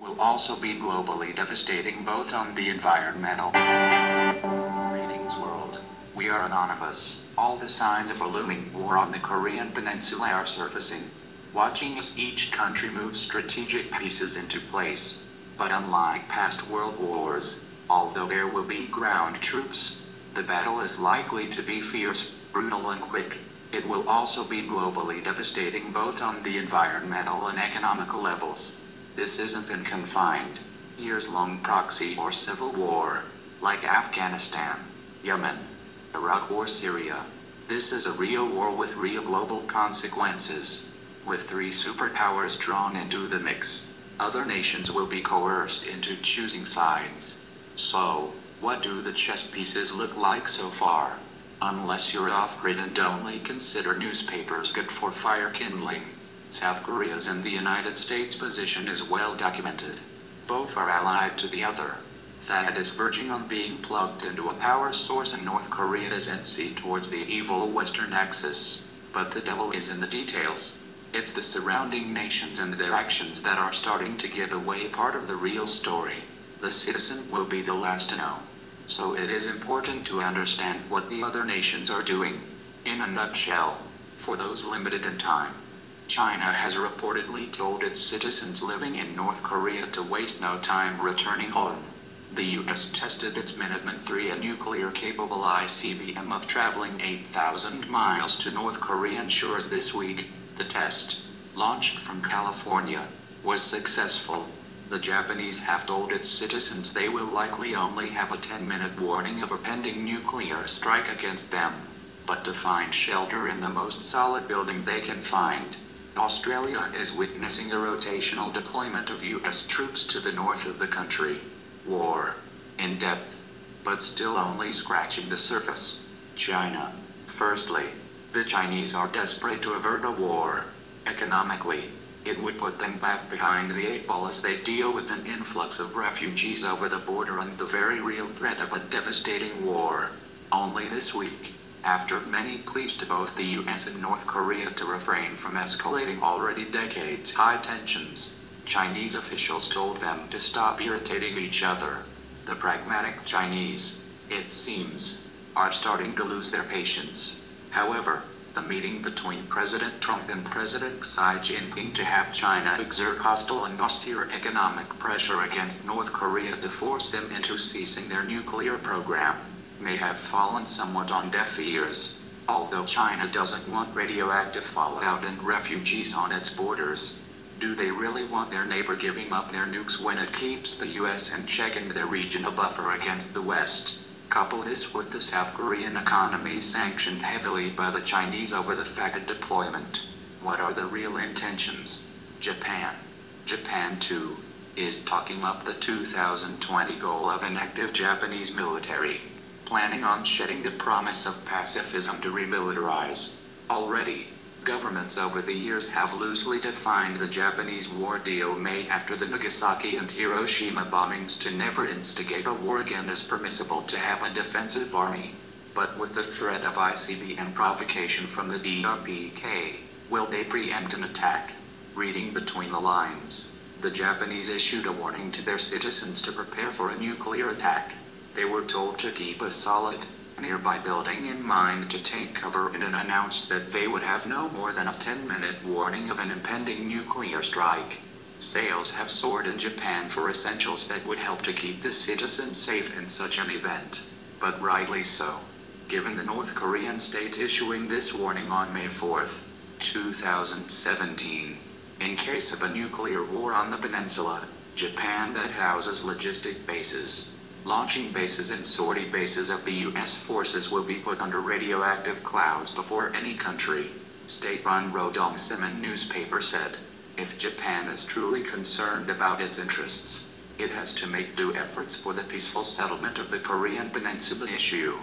will also be globally devastating both on the environmental. Greetings world. We are anonymous. All the signs of a looming war on the Korean Peninsula are surfacing, watching as each country moves strategic pieces into place. But unlike past world wars, although there will be ground troops, the battle is likely to be fierce, brutal and quick. It will also be globally devastating both on the environmental and economical levels. This isn't been confined years-long proxy or civil war, like Afghanistan, Yemen, Iraq or Syria. This is a real war with real global consequences. With 3 superpowers drawn into the mix, other nations will be coerced into choosing sides. So, what do the chess pieces look like so far? Unless you're off-grid and only consider newspapers good for fire kindling, South Korea's and the United States' position is well documented. Both are allied to the other. THAAD is verging on being plugged into a power source and North Korea is at sea towards the evil Western axis. But the devil is in the details. It's the surrounding nations and their actions that are starting to give away part of the real story. The citizen will be the last to know. So it is important to understand what the other nations are doing. In a nutshell, for those limited in time, China has reportedly told its citizens living in North Korea to waste no time returning home. The U.S. tested its Minuteman III, a nuclear-capable ICBM of traveling 8,000 miles to North Korean shores this week. The test, launched from California, was successful. The Japanese have told its citizens they will likely only have a 10-minute warning of a pending nuclear strike against them, but to find shelter in the most solid building they can find. Australia is witnessing a rotational deployment of U.S. troops to the north of the country. War. In depth. But still only scratching the surface. China. Firstly, the Chinese are desperate to avert a war. Economically, it would put them back behind the 8 ball as they deal with an influx of refugees over the border and the very real threat of a devastating war. Only this week, after many pleas to both the US and North Korea to refrain from escalating already decades-high tensions, Chinese officials told them to stop irritating each other. The pragmatic Chinese, it seems, are starting to lose their patience. However, the meeting between President Trump and President Xi Jinping to have China exert hostile and austere economic pressure against North Korea to force them into ceasing their nuclear program may have fallen somewhat on deaf ears. Although China doesn't want radioactive fallout and refugees on its borders, do they really want their neighbor giving up their nukes when it keeps the US in check and their region a buffer against the West? Couple this with the South Korean economy sanctioned heavily by the Chinese over the THAAD deployment. What are the real intentions? Japan. Japan too is talking up the 2020 goal of an active Japanese military, planning on shedding the promise of pacifism to remilitarize. Already, governments over the years have loosely defined the Japanese war deal made after the Nagasaki and Hiroshima bombings to never instigate a war again as permissible to have a defensive army. But with the threat of ICBM provocation from the DRPK, will they preempt an attack? Reading between the lines, the Japanese issued a warning to their citizens to prepare for a nuclear attack. They were told to keep a solid, nearby building in mind to take cover and announced that they would have no more than a 10-minute warning of an impending nuclear strike. Sales have soared in Japan for essentials that would help to keep the citizens safe in such an event. But rightly so, given the North Korean state issuing this warning on May 4, 2017. In case of a nuclear war on the peninsula, Japan that houses logistic bases, launching bases and sortie bases of the U.S. forces will be put under radioactive clouds before any country, state-run Rodong Sinmun newspaper said. If Japan is truly concerned about its interests, it has to make due efforts for the peaceful settlement of the Korean Peninsula issue.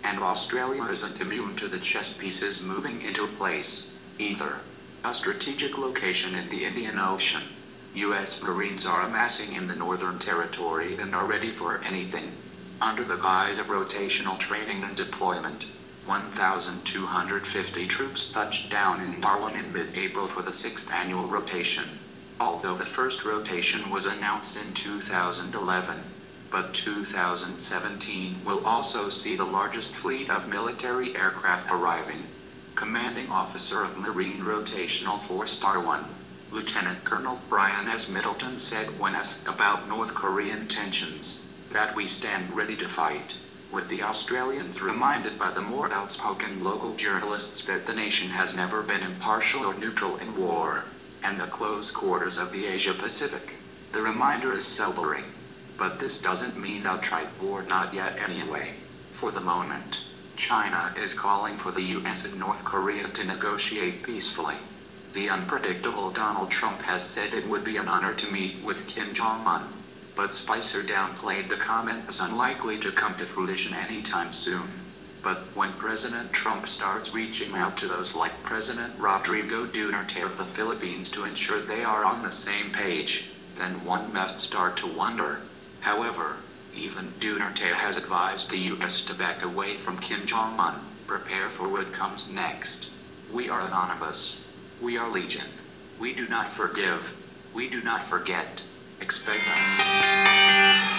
And Australia isn't immune to the chess pieces moving into place, either. A strategic location in the Indian Ocean. U.S. Marines are amassing in the Northern Territory and are ready for anything. Under the guise of rotational training and deployment, 1,250 troops touched down in Darwin in mid-April for the 6th annual rotation. although the first rotation was announced in 2011. But 2017 will also see the largest fleet of military aircraft arriving. Commanding Officer of Marine Rotational Force Star 1, Lieutenant Colonel Brian S. Middleton said when asked about North Korean tensions, that we stand ready to fight, with the Australians reminded by the more outspoken local journalists that the nation has never been impartial or neutral in war, and the close quarters of the Asia-Pacific. The reminder is sobering. But this doesn't mean outright war, not yet anyway. For the moment, China is calling for the US and North Korea to negotiate peacefully. The unpredictable Donald Trump has said it would be an honor to meet with Kim Jong-un. But Spicer downplayed the comment as unlikely to come to fruition anytime soon. But when President Trump starts reaching out to those like President Rodrigo Duterte of the Philippines to ensure they are on the same page, then one must start to wonder. However, even Duterte has advised the US to back away from Kim Jong-un, prepare for what comes next. We are anonymous. We are legion. We do not forgive. We do not forget. Expect us.